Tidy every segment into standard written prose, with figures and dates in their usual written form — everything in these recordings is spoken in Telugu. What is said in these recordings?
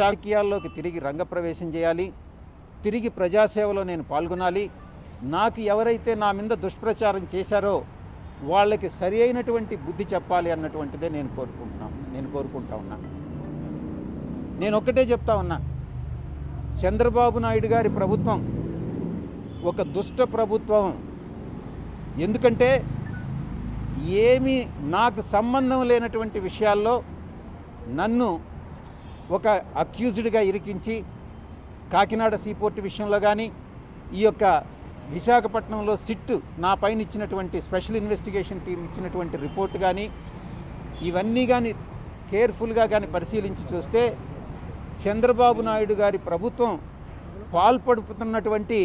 రాజకీయాల్లోకి తిరిగి రంగప్రవేశం చేయాలి, తిరిగి ప్రజాసేవలో నేను పాల్గొనాలి. నాకు ఎవరైతే నా మీద దుష్ప్రచారం చేశారో వాళ్ళకి సరి అయినటువంటి బుద్ధి చెప్పాలి అన్నటువంటిదే నేను కోరుకుంటా ఉన్నా. నేను ఒక్కటే చెప్తా ఉన్నా, చంద్రబాబు నాయుడు గారి ప్రభుత్వం ఒక దుష్ట ప్రభుత్వం. ఎందుకంటే ఏమీ నాకు సంబంధం లేనటువంటి విషయాల్లో నన్ను ఒక అక్యూజ్డ్గా ఇరికించి కాకినాడ సీపోర్ట్ విషయంలో కానీ, ఈ యొక్క విశాఖపట్నంలో సిట్ నా పైన ఇచ్చినటువంటి స్పెషల్ ఇన్వెస్టిగేషన్ టీం ఇచ్చినటువంటి రిపోర్ట్ కానీ, ఇవన్నీ కానీ కేర్ఫుల్గా కానీ పరిశీలించి చూస్తే చంద్రబాబు నాయుడు గారి ప్రభుత్వం పాల్పడుతున్నటువంటి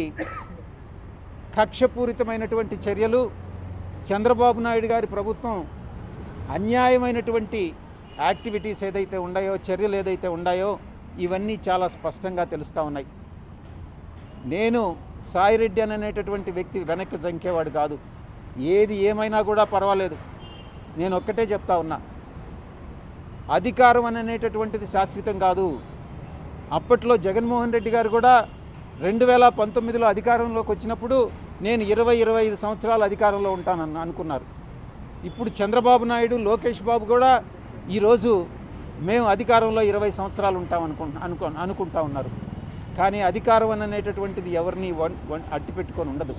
కక్షపూరితమైనటువంటి చర్యలు, చంద్రబాబు నాయుడు గారి ప్రభుత్వం అన్యాయమైనటువంటి యాక్టివిటీస్ ఏదైతే ఉన్నాయో, చర్యలు ఏదైతే ఉన్నాయో, ఇవన్నీ చాలా స్పష్టంగా తెలుస్తూ ఉన్నాయి. నేను సాయిరెడ్డి అనేటటువంటి వ్యక్తి వెనక్కి జంకేవాడు కాదు. ఏది ఏమైనా కూడా పర్వాలేదు. నేను ఒక్కటే చెప్తా ఉన్నా, అధికారం అనేటటువంటిది శాశ్వతం కాదు. అప్పట్లో జగన్మోహన్ రెడ్డి గారు కూడా 2019లో అధికారంలోకి వచ్చినప్పుడు నేను 20-25 సంవత్సరాలు అధికారంలో ఉంటానని అనుకున్నారు. ఇప్పుడు చంద్రబాబు నాయుడు, లోకేష్ బాబు కూడా ఈరోజు మేము అధికారంలో 20 సంవత్సరాలు ఉంటాం అనుకుంటా ఉన్నారు. కానీ అధికారం అనేటటువంటిది ఎవరిని అట్టిపెట్టుకొని ఉండదు.